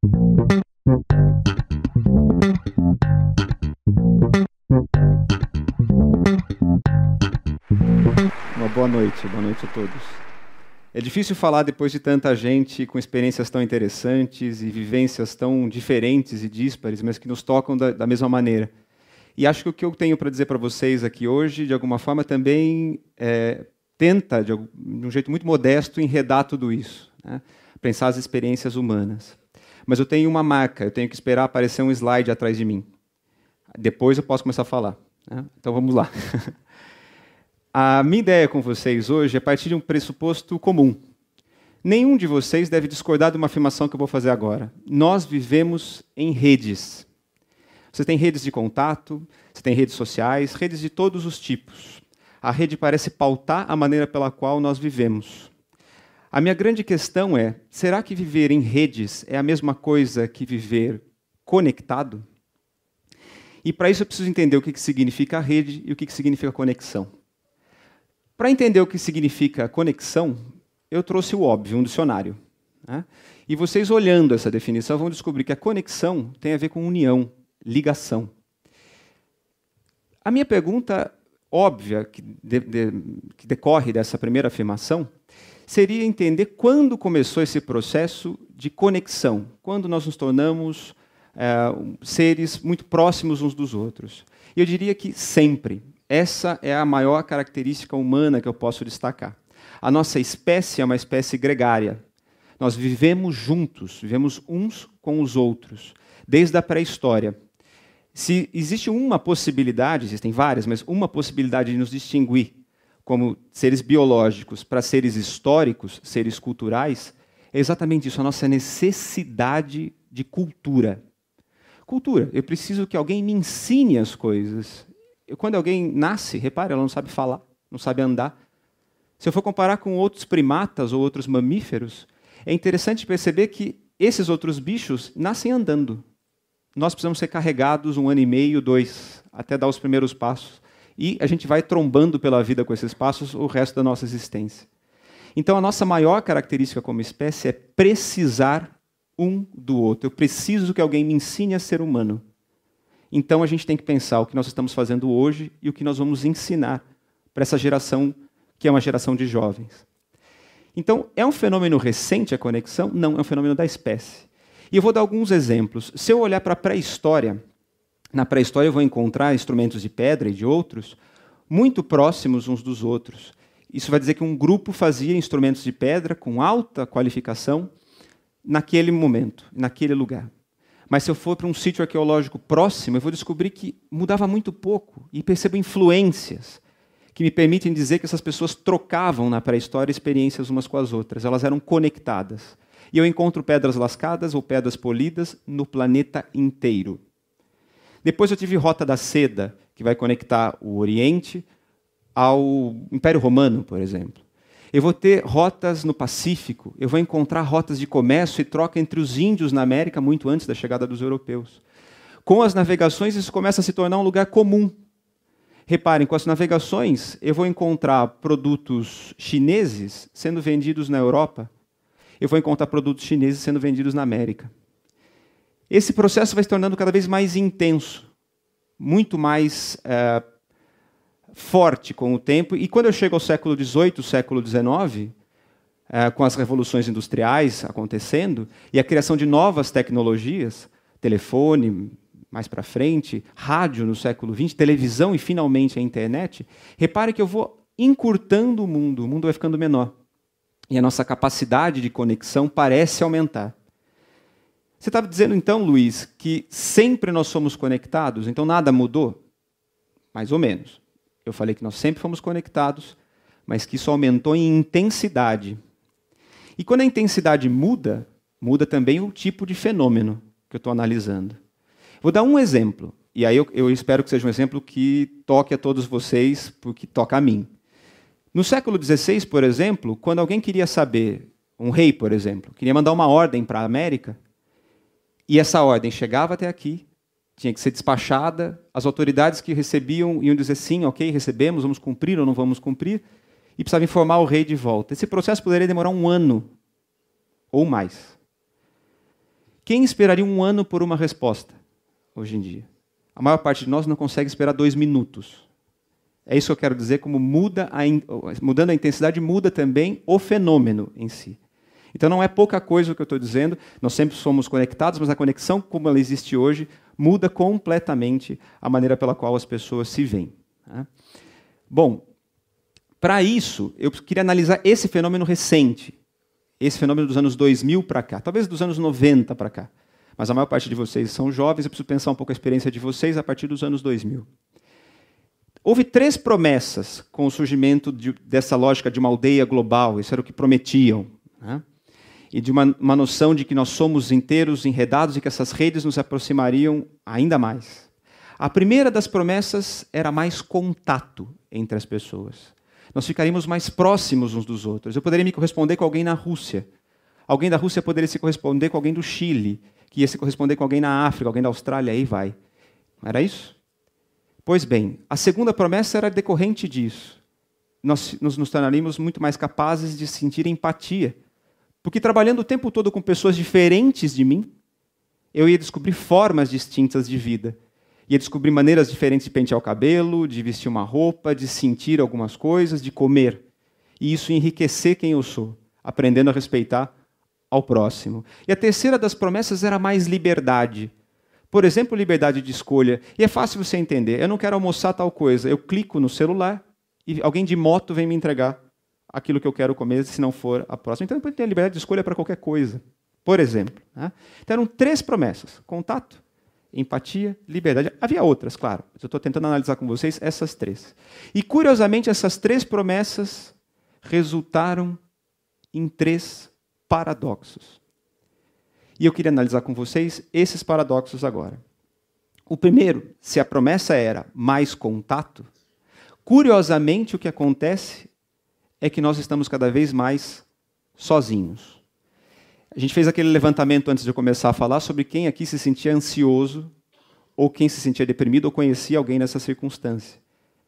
Uma boa noite a todos. É difícil falar depois de tanta gente com experiências tão interessantes e vivências tão diferentes e díspares, mas que nos tocam da mesma maneira. E acho que o que eu tenho para dizer para vocês aqui hoje, de alguma forma, também tenta, de um jeito muito modesto, enredar tudo isso, né? Pensar as experiências humanas. Mas eu tenho uma marca, eu tenho que esperar aparecer um slide atrás de mim. Depois eu posso começar a falar, né? Então vamos lá. A minha ideia com vocês hoje é partir de um pressuposto comum. Nenhum de vocês deve discordar de uma afirmação que eu vou fazer agora. Nós vivemos em redes. Você tem redes de contato, você tem redes sociais, redes de todos os tipos. A rede parece pautar a maneira pela qual nós vivemos. A minha grande questão é, será que viver em redes é a mesma coisa que viver conectado? E para isso eu preciso entender o que significa rede e o que significa conexão. Para entender o que significa conexão, eu trouxe o óbvio, um dicionário, né? E vocês, olhando essa definição, vão descobrir que a conexão tem a ver com união, ligação. A minha pergunta óbvia, que decorre dessa primeira afirmação, seria entender quando começou esse processo de conexão, quando nós nos tornamos seres muito próximos uns dos outros. E eu diria que sempre. Essa é a maior característica humana que eu posso destacar. A nossa espécie é uma espécie gregária. Nós vivemos juntos, vivemos uns com os outros, desde a pré-história. Se existe uma possibilidade, existem várias, mas uma possibilidade de nos distinguir como seres biológicos para seres históricos, seres culturais, é exatamente isso, a nossa necessidade de cultura. Cultura, eu preciso que alguém me ensine as coisas. Quando alguém nasce, repare, ela não sabe falar, não sabe andar. Se eu for comparar com outros primatas ou outros mamíferos, é interessante perceber que esses outros bichos nascem andando. Nós precisamos ser carregados 1 ano e meio, 2, até dar os primeiros passos. E a gente vai trombando pela vida com esses passos o resto da nossa existência. Então, a nossa maior característica como espécie é precisar um do outro. Eu preciso que alguém me ensine a ser humano. Então, a gente tem que pensar o que nós estamos fazendo hoje e o que nós vamos ensinar para essa geração, que é uma geração de jovens. Então, é um fenômeno recente a conexão? Não, é um fenômeno da espécie. E eu vou dar alguns exemplos. Se eu olhar para a pré-história, na pré-história eu vou encontrar instrumentos de pedra e de outros muito próximos uns dos outros. Isso vai dizer que um grupo fazia instrumentos de pedra com alta qualificação naquele momento, naquele lugar. Mas se eu for para um sítio arqueológico próximo, eu vou descobrir que mudava muito pouco e percebo influências que me permitem dizer que essas pessoas trocavam na pré-história experiências umas com as outras, elas eram conectadas. E eu encontro pedras lascadas ou pedras polidas no planeta inteiro. Depois eu tive Rota da Seda, que vai conectar o Oriente ao Império Romano, por exemplo. Eu vou ter rotas no Pacífico, eu vou encontrar rotas de comércio e troca entre os índios na América muito antes da chegada dos europeus. Com as navegações, isso começa a se tornar um lugar comum. Reparem, com as navegações, eu vou encontrar produtos chineses sendo vendidos na Europa, eu vou encontrar produtos chineses sendo vendidos na América. Esse processo vai se tornando cada vez mais intenso, muito mais forte com o tempo, e quando eu chego ao século XVIII, século XIX, com as revoluções industriais acontecendo, e a criação de novas tecnologias, telefone, mais para frente, rádio no século XX, televisão e finalmente a internet, repare que eu vou encurtando o mundo vai ficando menor. E a nossa capacidade de conexão parece aumentar. Você estava dizendo então, Luiz, que sempre nós somos conectados, então nada mudou? Mais ou menos. Eu falei que nós sempre fomos conectados, mas que isso aumentou em intensidade. E quando a intensidade muda, muda também o tipo de fenômeno que eu estou analisando. Vou dar um exemplo, e aí eu espero que seja um exemplo que toque a todos vocês, porque toca a mim. No século XVI, por exemplo, quando alguém queria saber, um rei, por exemplo, queria mandar uma ordem para a América, e essa ordem chegava até aqui, tinha que ser despachada, as autoridades que recebiam iam dizer sim, ok, recebemos, vamos cumprir ou não vamos cumprir, e precisava informar o rei de volta. Esse processo poderia demorar 1 ano ou mais. Quem esperaria um ano por uma resposta, hoje em dia? A maior parte de nós não consegue esperar 2 minutos. É isso que eu quero dizer, como mudando a intensidade, muda também o fenômeno em si. Então não é pouca coisa o que eu estou dizendo, nós sempre somos conectados, mas a conexão como ela existe hoje muda completamente a maneira pela qual as pessoas se veem. Bom, para isso, eu queria analisar esse fenômeno recente, esse fenômeno dos anos 2000 para cá, talvez dos anos 90 para cá. Mas a maior parte de vocês são jovens, eu preciso pensar um pouco a experiência de vocês a partir dos anos 2000. Houve 3 promessas com o surgimento dessa lógica de uma aldeia global, isso era o que prometiam, né? E de uma noção de que nós somos inteiros, enredados, e que essas redes nos aproximariam ainda mais. A primeira das promessas era mais contato entre as pessoas. Nós ficaríamos mais próximos uns dos outros. Eu poderia me corresponder com alguém na Rússia. Alguém da Rússia poderia se corresponder com alguém do Chile, que ia se corresponder com alguém na África, alguém da Austrália, aí vai. Não era isso? Pois bem, a segunda promessa era decorrente disso. Nós nos tornaríamos muito mais capazes de sentir empatia. Porque trabalhando o tempo todo com pessoas diferentes de mim, eu ia descobrir formas distintas de vida. Ia descobrir maneiras diferentes de pentear o cabelo, de vestir uma roupa, de sentir algumas coisas, de comer. E isso enriquecer quem eu sou, aprendendo a respeitar ao próximo. E a terceira das promessas era mais liberdade. Por exemplo, liberdade de escolha. E é fácil você entender. Eu não quero almoçar tal coisa. Eu clico no celular e alguém de moto vem me entregar aquilo que eu quero comer, se não for a próxima. Então, eu tenho liberdade de escolha para qualquer coisa. Por exemplo. Né? Então, eram 3 promessas. Contato, empatia, liberdade. Havia outras, claro. Mas eu estou tentando analisar com vocês essas 3. E, curiosamente, essas 3 promessas resultaram em 3 paradoxos. E eu queria analisar com vocês esses paradoxos agora. O primeiro, se a promessa era mais contato, curiosamente o que acontece é que nós estamos cada vez mais sozinhos. A gente fez aquele levantamento antes de eu começar a falar sobre quem aqui se sentia ansioso, ou quem se sentia deprimido, ou conhecia alguém nessa circunstância.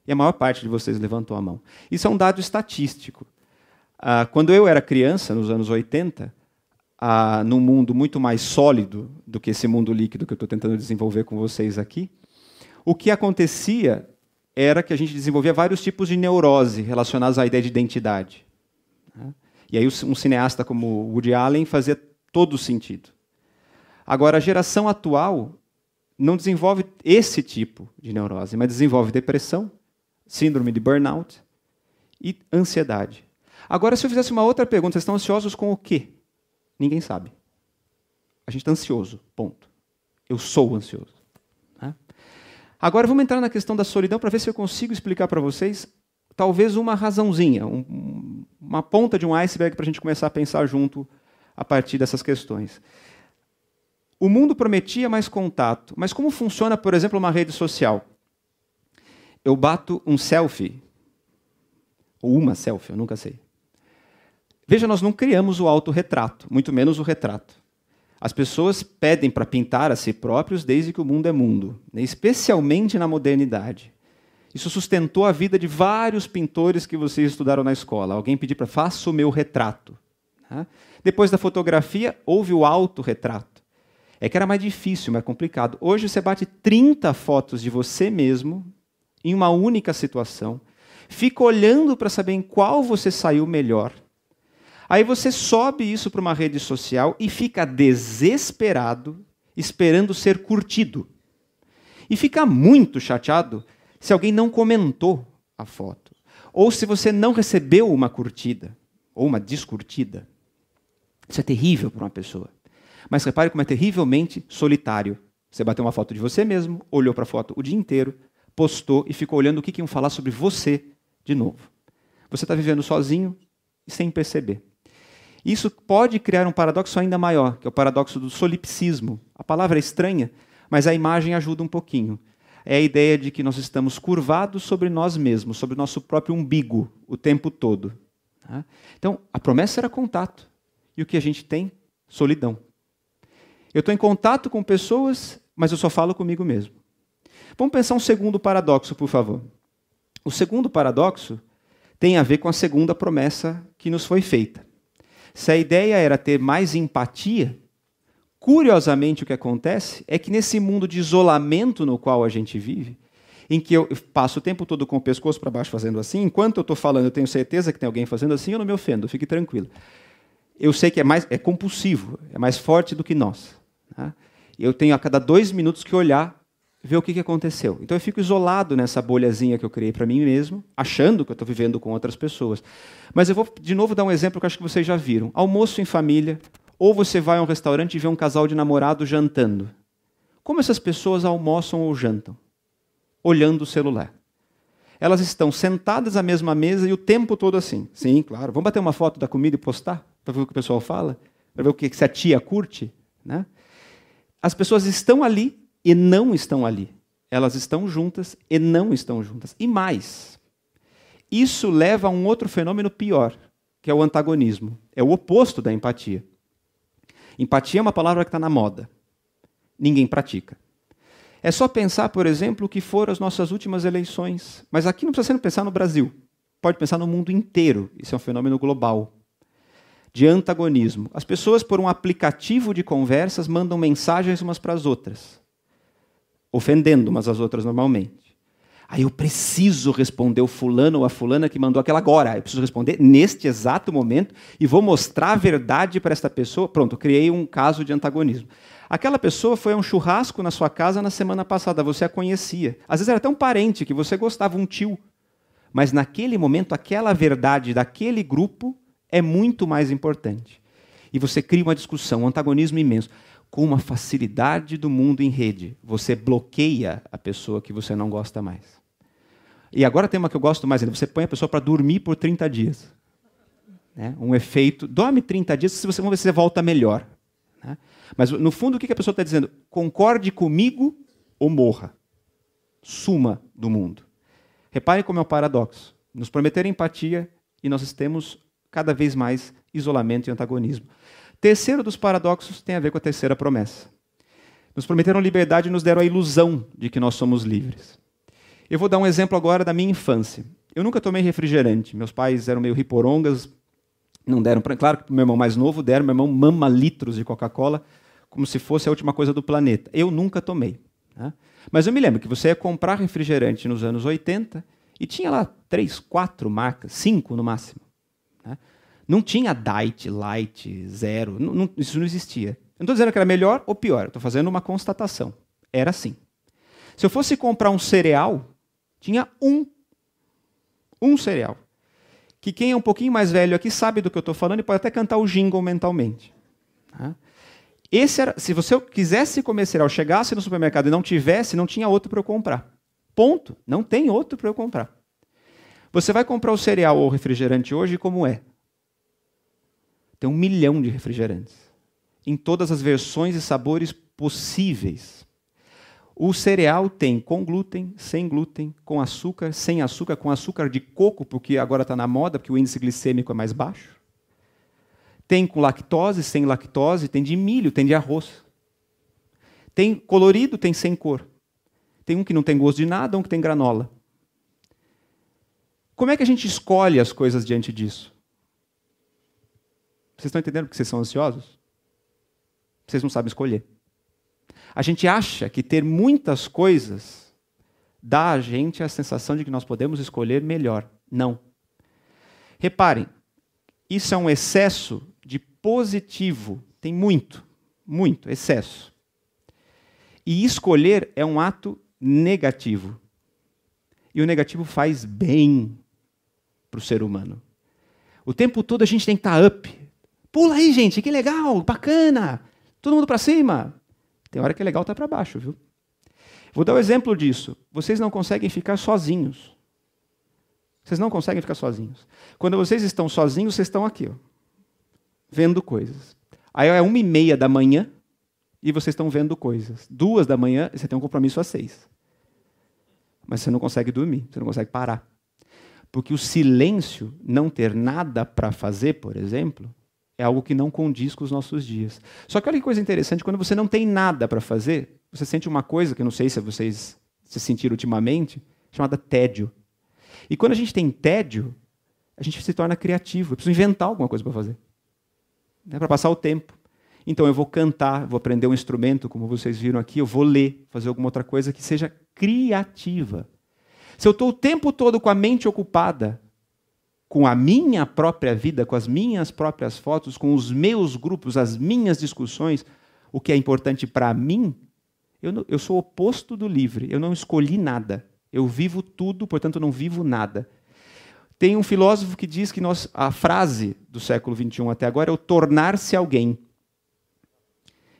E a maior parte de vocês levantou a mão. Isso é um dado estatístico. Quando eu era criança, nos anos 80, num mundo muito mais sólido do que esse mundo líquido que eu estou tentando desenvolver com vocês aqui, o que acontecia era que a gente desenvolvia vários tipos de neurose relacionados à ideia de identidade. E aí um cineasta como Woody Allen fazia todo sentido. Agora, a geração atual não desenvolve esse tipo de neurose, mas desenvolve depressão, síndrome de burnout e ansiedade. Agora, se eu fizesse uma outra pergunta, vocês estão ansiosos com o quê? Ninguém sabe. A gente está ansioso, ponto. Eu sou ansioso. Agora vamos entrar na questão da solidão para ver se eu consigo explicar para vocês talvez uma razãozinha, uma ponta de um iceberg para a gente começar a pensar junto a partir dessas questões. O mundo prometia mais contato, mas como funciona, por exemplo, uma rede social? Eu bato um selfie, ou uma selfie, eu nunca sei. Veja, nós não criamos o autorretrato, muito menos o retrato. As pessoas pedem para pintar a si próprios desde que o mundo é mundo, né? Especialmente na modernidade. Isso sustentou a vida de vários pintores que vocês estudaram na escola. Alguém pediu para faça o meu retrato. Né? Depois da fotografia, houve o autorretrato. É que era mais difícil, mais complicado. Hoje você bate 30 fotos de você mesmo em uma única situação, fica olhando para saber em qual você saiu melhor. Aí você sobe isso para uma rede social e fica desesperado, esperando ser curtido. E fica muito chateado se alguém não comentou a foto. Ou se você não recebeu uma curtida, ou uma descurtida. Isso é terrível para uma pessoa. Mas repare como é terrivelmente solitário. Você bateu uma foto de você mesmo, olhou para a foto o dia inteiro, postou e ficou olhando o que iam falar sobre você de novo. Você está vivendo sozinho e sem perceber. Isso pode criar um paradoxo ainda maior, que é o paradoxo do solipsismo. A palavra é estranha, mas a imagem ajuda um pouquinho. É a ideia de que nós estamos curvados sobre nós mesmos, sobre o nosso próprio umbigo, o tempo todo. Então, a promessa era contato. E o que a gente tem? Solidão. Eu estou em contato com pessoas, mas eu só falo comigo mesmo. Vamos pensar um segundo paradoxo, por favor. O segundo paradoxo tem a ver com a segunda promessa que nos foi feita. Se a ideia era ter mais empatia, Curiosamente, o que acontece é que nesse mundo de isolamento no qual a gente vive, em que eu passo o tempo todo com o pescoço para baixo fazendo assim, enquanto eu estou falando, eu tenho certeza que tem alguém fazendo assim, eu não me ofendo, fique tranquilo. Eu sei que é compulsivo, é mais forte do que nós. Tá? Eu tenho a cada 2 minutos que olhar, ver o que aconteceu. Então eu fico isolado nessa bolhazinha que eu criei para mim mesmo, achando que eu estou vivendo com outras pessoas. Mas eu vou, de novo, dar um exemplo que acho que vocês já viram. Almoço em família, ou você vai a um restaurante e vê um casal de namorados jantando. Como essas pessoas almoçam ou jantam? Olhando o celular. Elas estão sentadas à mesma mesa e o tempo todo assim. Sim, claro. Vamos bater uma foto da comida e postar? Para ver o que o pessoal fala? Para ver o que se a tia curte? Né? As pessoas estão ali e não estão ali. Elas estão juntas e não estão juntas. E mais, isso leva a um outro fenômeno pior, que é o antagonismo. É o oposto da empatia. Empatia é uma palavra que está na moda. Ninguém pratica. É só pensar, por exemplo, o que foram as nossas últimas eleições. Mas aqui não precisa ser pensar no Brasil. Pode pensar no mundo inteiro. Isso é um fenômeno global. De antagonismo. As pessoas, por um aplicativo de conversas, mandam mensagens umas para as outras. Ofendendo umas às outras normalmente. Aí eu preciso responder o fulano ou a fulana que mandou aquela agora. Eu preciso responder neste exato momento e vou mostrar a verdade para esta pessoa. Pronto, eu criei um caso de antagonismo. Aquela pessoa foi a um churrasco na sua casa na semana passada, você a conhecia. Às vezes era até um parente que você gostava, um tio. Mas naquele momento, aquela verdade daquele grupo é muito mais importante. E você cria uma discussão, um antagonismo imenso. Com uma facilidade do mundo em rede, você bloqueia a pessoa que você não gosta mais. E agora tem uma que eu gosto mais ainda, você põe a pessoa para dormir por 30 dias. Né? Um efeito, dorme 30 dias, se você, vamos ver se você volta melhor. Né? Mas, no fundo, o que a pessoa está dizendo? Concorde comigo ou morra. Suma do mundo. Reparem como é o paradoxo. Nos prometeram empatia e nós temos cada vez mais isolamento e antagonismo. Terceiro dos paradoxos tem a ver com a terceira promessa. Nos prometeram liberdade e nos deram a ilusão de que nós somos livres. Eu vou dar um exemplo agora da minha infância. Eu nunca tomei refrigerante. Meus pais eram meio riporongas, não deram. Claro que para o meu irmão mais novo deram, meu irmão mama litros de Coca-Cola como se fosse a última coisa do planeta. Eu nunca tomei. Né? Mas eu me lembro que você ia comprar refrigerante nos anos 80 e tinha lá 3, 4 marcas, 5 no máximo. Né? Não tinha Diet, Light, Zero, isso não existia. Eu não estou dizendo que era melhor ou pior, eu estou fazendo uma constatação. Era assim. Se eu fosse comprar um cereal, tinha um cereal. Que quem é um pouquinho mais velho aqui sabe do que eu estou falando e pode até cantar o jingle mentalmente. Tá? Esse era, se você quisesse comer cereal, chegasse no supermercado e não tivesse, não tinha outro para eu comprar. Ponto. Não tem outro para eu comprar. Você vai comprar o cereal ou o refrigerante hoje, como é? Tem 1 milhão de refrigerantes. Em todas as versões e sabores possíveis. O cereal tem com glúten, sem glúten, com açúcar, sem açúcar, com açúcar de coco, porque agora está na moda, porque o índice glicêmico é mais baixo. Tem com lactose, sem lactose, tem de milho, tem de arroz. Tem colorido, tem sem cor. Tem um que não tem gosto de nada, um que tem granola. Como é que a gente escolhe as coisas diante disso? Vocês estão entendendo porque vocês são ansiosos? Vocês não sabem escolher. A gente acha que ter muitas coisas dá a gente a sensação de que nós podemos escolher melhor. Não. Reparem, isso é um excesso de positivo. Tem muito excesso. E escolher é um ato negativo. E o negativo faz bem para o ser humano. O tempo todo a gente tem que estar up. Pula aí, gente, que legal, bacana. Todo mundo para cima. Tem hora que é legal estar para baixo, viu? Vou dar um exemplo disso. Vocês não conseguem ficar sozinhos. Vocês não conseguem ficar sozinhos. Quando vocês estão sozinhos, vocês estão aqui, ó, vendo coisas. Aí é 1h30 da manhã e vocês estão vendo coisas. 2 da manhã, você tem um compromisso às 6. Mas você não consegue dormir, você não consegue parar. Porque o silêncio, não ter nada para fazer, por exemplo, é algo que não condiz com os nossos dias. Só que olha que coisa interessante, quando você não tem nada para fazer, você sente uma coisa, que eu não sei se vocês se sentiram ultimamente, chamada tédio. E quando a gente tem tédio, a gente se torna criativo. Eu preciso inventar alguma coisa para fazer. Né, para passar o tempo. Então eu vou cantar, vou aprender um instrumento, como vocês viram aqui, eu vou ler, fazer alguma outra coisa que seja criativa. Se eu estou o tempo todo com a mente ocupada, com a minha própria vida, com as minhas próprias fotos, com os meus grupos, as minhas discussões, o que é importante para mim, eu sou o oposto do livre, eu não escolhi nada. Eu vivo tudo, portanto não vivo nada. Tem um filósofo que diz que a frase do século XXI até agora é o tornar-se alguém.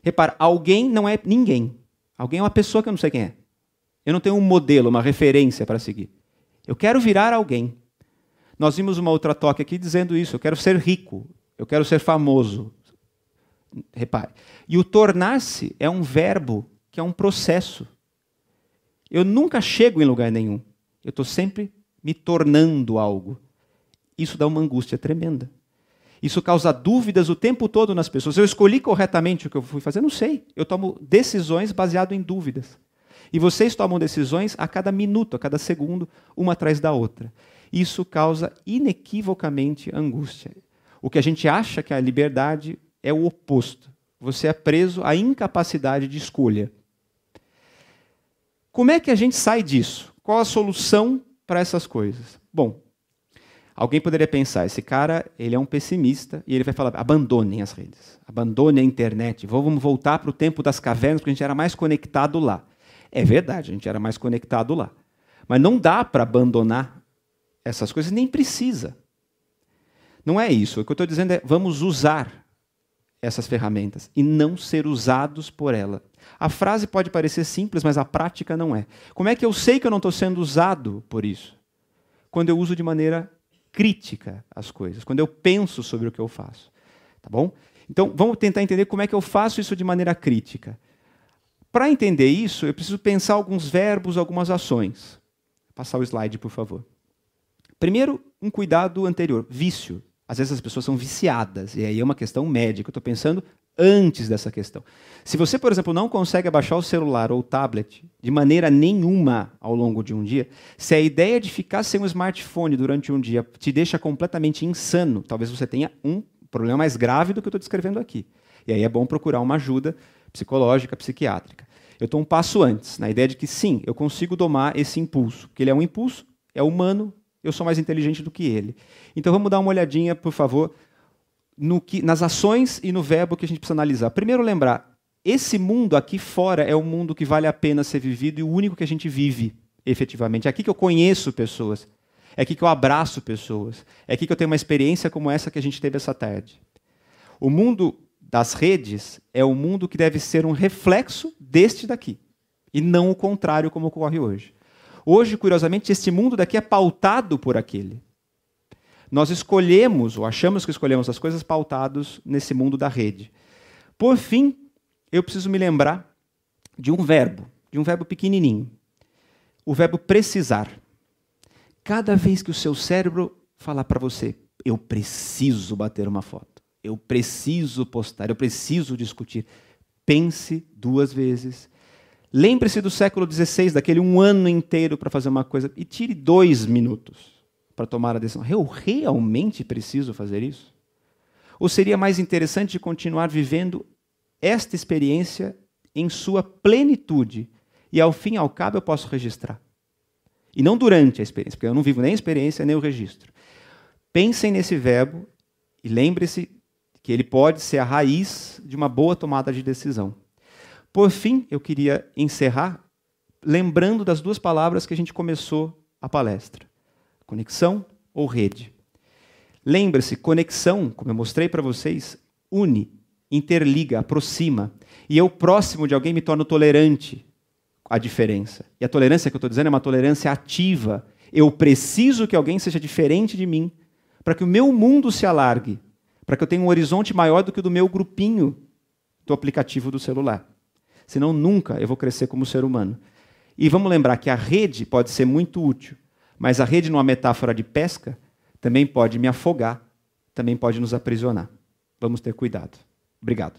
Repara, alguém não é ninguém. Alguém é uma pessoa que eu não sei quem é. Eu não tenho um modelo, uma referência para seguir. Eu quero virar alguém. Nós vimos uma outra toque aqui dizendo isso. Eu quero ser rico. Eu quero ser famoso. Repare. E o tornar-se é um verbo que é um processo. Eu nunca chego em lugar nenhum. Eu estou sempre me tornando algo. Isso dá uma angústia tremenda. Isso causa dúvidas o tempo todo nas pessoas. Eu escolhi corretamente o que eu fui fazer? Não sei. Eu tomo decisões baseado em dúvidas. E vocês tomam decisões a cada minuto, a cada segundo, uma atrás da outra. Isso causa inequivocamente angústia. O que a gente acha que é a liberdade é o oposto. Você é preso à incapacidade de escolha. Como é que a gente sai disso? Qual a solução para essas coisas? Bom, alguém poderia pensar, esse cara ele é um pessimista e ele vai falar, abandonem as redes, abandonem a internet, vamos voltar para o tempo das cavernas, porque a gente era mais conectado lá. É verdade, a gente era mais conectado lá. Mas não dá para abandonar essas coisas, nem precisa. Não é isso. O que eu estou dizendo é, vamos usar essas ferramentas e não ser usados por ela. A frase pode parecer simples, mas a prática não é. Como é que eu sei que eu não estou sendo usado por isso? Quando eu uso de maneira crítica as coisas, quando eu penso sobre o que eu faço. Tá bom? Então, vamos tentar entender como é que eu faço isso de maneira crítica. Para entender isso, eu preciso pensar alguns verbos, algumas ações. Vou passar o slide, por favor. Primeiro, um cuidado anterior, vício. Às vezes as pessoas são viciadas, e aí é uma questão médica. Eu estou pensando antes dessa questão. Se você, por exemplo, não consegue abaixar o celular ou o tablet de maneira nenhuma ao longo de um dia, se a ideia de ficar sem o smartphone durante um dia te deixa completamente insano, talvez você tenha um problema mais grave do que eu estou descrevendo aqui. E aí é bom procurar uma ajuda psicológica, psiquiátrica. Eu estou um passo antes, na ideia de que sim, eu consigo domar esse impulso, que ele é um impulso, é humano, eu sou mais inteligente do que ele. Então vamos dar uma olhadinha, por favor, nas ações e no verbo que a gente precisa analisar. Primeiro lembrar, esse mundo aqui fora é um mundo que vale a pena ser vivido e o único que a gente vive, efetivamente. É aqui que eu conheço pessoas, é aqui que eu abraço pessoas, é aqui que eu tenho uma experiência como essa que a gente teve essa tarde. O mundo das redes é o mundo que deve ser um reflexo deste daqui, e não o contrário como ocorre hoje. Hoje, curiosamente, este mundo daqui é pautado por aquele. Nós escolhemos, ou achamos que escolhemos as coisas pautados nesse mundo da rede. Por fim, eu preciso me lembrar de um verbo pequenininho. O verbo precisar. Cada vez que o seu cérebro falar para você, eu preciso bater uma foto, eu preciso postar, eu preciso discutir, pense 2 vezes. Lembre-se do século XVI, daquele 1 ano inteiro para fazer uma coisa, e tire 2 minutos para tomar a decisão. Eu realmente preciso fazer isso? Ou seria mais interessante continuar vivendo esta experiência em sua plenitude, e ao fim e ao cabo eu posso registrar? E não durante a experiência, porque eu não vivo nem a experiência, nem o registro. Pensem nesse verbo e lembre-se que ele pode ser a raiz de uma boa tomada de decisão. Por fim, eu queria encerrar lembrando das 2 palavras que a gente começou a palestra. Conexão ou rede. Lembre-se, conexão, como eu mostrei para vocês, une, interliga, aproxima. E eu, próximo de alguém, me torno tolerante à diferença. E a tolerância que eu estou dizendo é uma tolerância ativa. Eu preciso que alguém seja diferente de mim para que o meu mundo se alargue, para que eu tenha um horizonte maior do que o do meu grupinho do aplicativo do celular. Senão nunca eu vou crescer como ser humano. E vamos lembrar que a rede pode ser muito útil, mas a rede, numa metáfora de pesca, também pode me afogar, também pode nos aprisionar. Vamos ter cuidado. Obrigado.